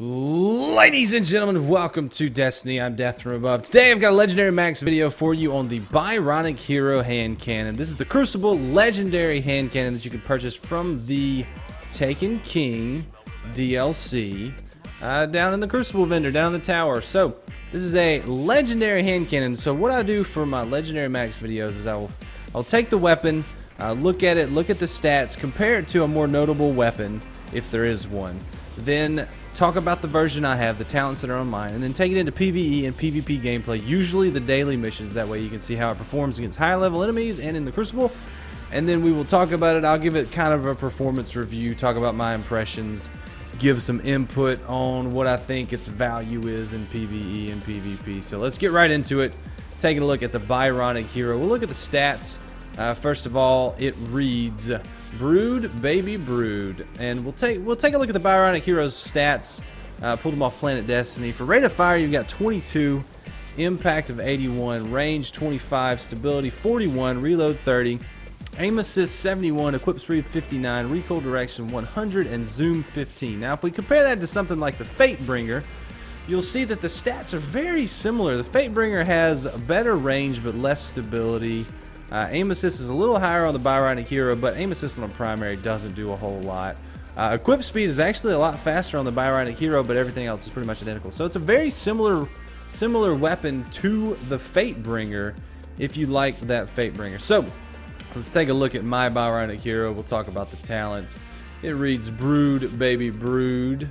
Ladies and gentlemen, welcome to Destiny. I'm Death from Above. Today I've got a Legendary Max video for you on the Byronic Hero hand cannon. This is the Crucible Legendary hand cannon that you can purchase from the Taken King DLC down in the Crucible vendor, down in the tower. So this is a Legendary hand cannon. So what I do for my Legendary Max videos is I'll take the weapon, look at it, look at the stats, compare it to a more notable weapon if there is one. Then talk about the version I have, the talents that are on mine, and then take it into PvE and PvP gameplay, usually the daily missions. That way you can see how it performs against higher level enemies and in the Crucible. And then we will talk about it. I'll give it kind of a performance review, talk about my impressions, give some input on what I think its value is in PvE and PvP. So let's get right into it, taking a look at the Byronic Hero. We'll look at the stats. First of all, it reads Brood, Baby Brood, and we'll take a look at the Byronic Hero's stats. Pulled them off Planet Destiny. For rate of fire, you've got 22, impact of 81, range 25, stability 41, reload 30, aim assist 71, equip speed 59, recoil direction 100, and zoom 15. Now, if we compare that to something like the Fatebringer, you'll see that the stats are very similar. The Fatebringer has a better range but less stability. Aim assist is a little higher on the Byronic Hero, but aim assist on a primary doesn't do a whole lot. Equip speed is actually a lot faster on the Byronic Hero, but everything else is pretty much identical. So it's a very similar weapon to the Fatebringer if you like that Fatebringer. So let's take a look at my Byronic Hero. We'll talk about the talents. It reads Brood, Baby Brood.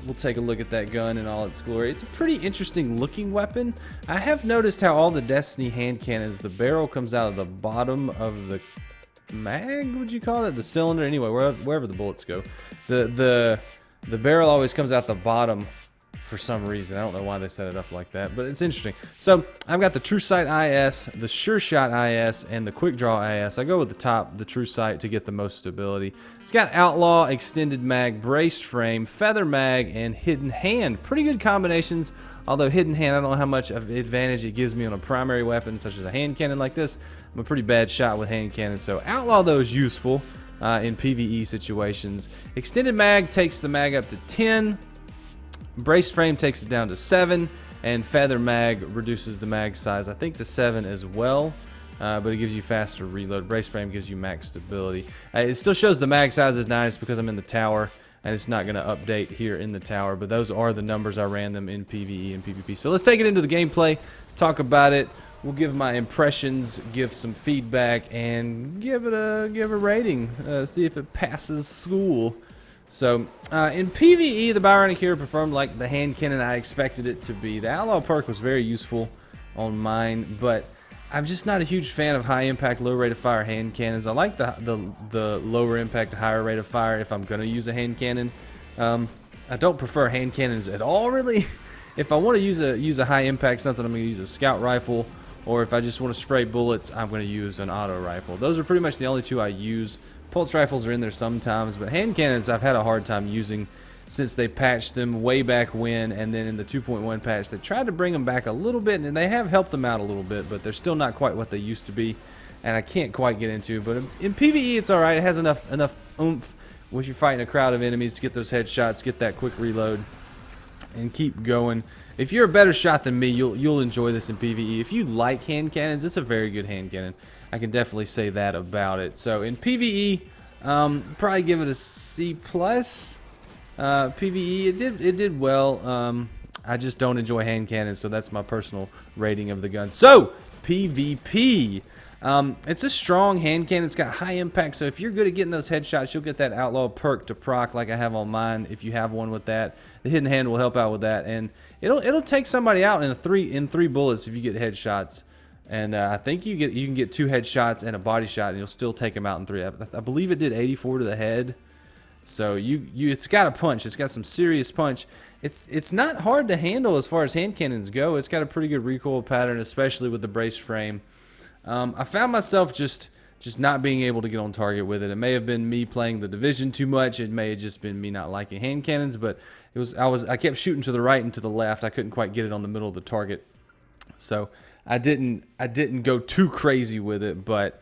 We'll take a look at that gun in all its glory. It's a pretty interesting looking weapon. I have noticed how all the Destiny hand cannons, the barrel comes out of the bottom of the mag, would you call it? The cylinder? Anyway, wherever the bullets go. The barrel always comes out the bottom for some reason. I don't know why they set it up like that, but it's interesting. So I've got the True Sight IS, the Sure Shot IS, and the Quick Draw IS. I go with the top, the True Sight, to get the most stability. It's got Outlaw, Extended Mag, Braced Frame, Feather Mag, and Hidden Hand. Pretty good combinations, although Hidden Hand, I don't know how much of advantage it gives me on a primary weapon, such as a hand cannon like this. I'm a pretty bad shot with hand cannon, so Outlaw, though, is useful in PvE situations. Extended Mag takes the mag up to 10. Braced Frame takes it down to 7, and Feather Mag reduces the mag size, I think, to 7 as well, but it gives you faster reload. Braced Frame gives you max stability. It still shows the mag size is 9. It's because I'm in the tower, and it's not going to update here in the tower, but those are the numbers. I ran them in PvE and PvP. So let's take it into the gameplay, talk about it. We'll give my impressions, give some feedback, and give it a rating. See if it passes school. So, in PvE, the Byronic Hero performed like the hand cannon I expected it to be. The Outlaw perk was very useful on mine, but I'm just not a huge fan of high impact, low rate of fire hand cannons. I like the lower impact, higher rate of fire if I'm going to use a hand cannon. I don't prefer hand cannons at all, really. If I want to use a high impact something, I'm going to use a scout rifle, or if I just want to spray bullets, I'm going to use an auto rifle. Those are pretty much the only two I use. Pulse rifles are in there sometimes, but hand cannons I've had a hard time using since they patched them way back when, and then in the 2.1 patch they tried to bring them back a little bit, and they have helped them out a little bit, but they're still not quite what they used to be, and I can't quite get into. But in PvE it's alright. It has enough oomph when you're fighting a crowd of enemies to get those headshots, get that quick reload, and keep going. If you're a better shot than me, you'll enjoy this in PvE. If you like hand cannons, it's a very good hand cannon. I can definitely say that about it. So in PvE, probably give it a C+. PvE, it did well. I just don't enjoy hand cannons, so that's my personal rating of the gun. So PvP, it's a strong hand cannon. It's got high impact, so if you're good at getting those headshots, you'll get that Outlaw perk to proc like I have on mine. If you have one with that, the Hidden Hand will help out with that, and it'll take somebody out in three bullets if you get headshots. And I think you can get 2 headshots and a body shot, and you'll still take them out in 3. I believe it did 84 to the head. So it's got a punch. It's got some serious punch. It's not hard to handle as far as hand cannons go. It's got a pretty good recoil pattern, especially with the braced frame. I found myself just not being able to get on target with it. It may have been me playing the Division too much. It may have just been me not liking hand cannons, but I kept shooting to the right and to the left. I couldn't quite get it on the middle of the target. So I didn't go too crazy with it, but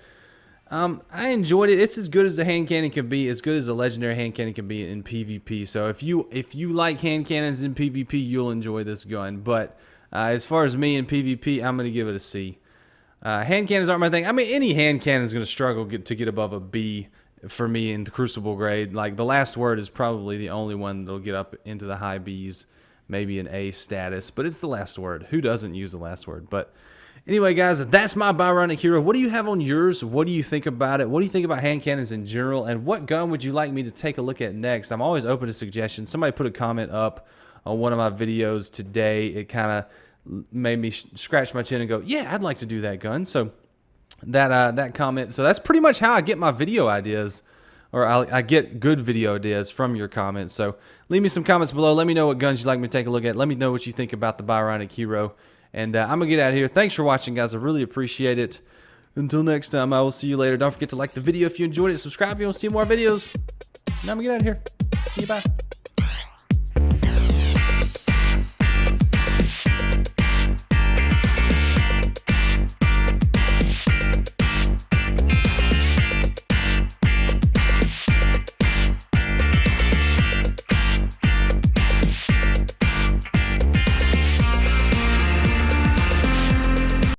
I enjoyed it. It's as good as the hand cannon can be, as good as a legendary hand cannon can be in PvP. So if you like hand cannons in PvP, you'll enjoy this gun. But as far as me in PvP, I'm gonna give it a C. Hand cannons aren't my thing. I mean, any hand cannon is gonna struggle to get above a B for me in the Crucible grade. Like the last word is probably the only one that'll get up into the high Bs, maybe an A status. But it's the last word. Who doesn't use the last word? But anyway, guys, that's my Byronic hero. What do you have on yours? What do you think about it? What do you think about hand cannons in general? And what gun would you like me to take a look at next? I'm always open to suggestions. Somebody put a comment up on one of my videos today. It kind of made me scratch my chin and go, yeah, I'd like to do that gun. So that comment. So that's pretty much how I get my video ideas, or I get good video ideas from your comments. So leave me some comments below. Let me know what guns you'd like me to take a look at. Let me know what you think about the Byronic hero. And I'm going to get out of here. Thanks for watching, guys. I really appreciate it. Until next time, I will see you later. Don't forget to like the video if you enjoyed it. Subscribe if you want to see more videos. Now I'm going to get out of here. See you, bye.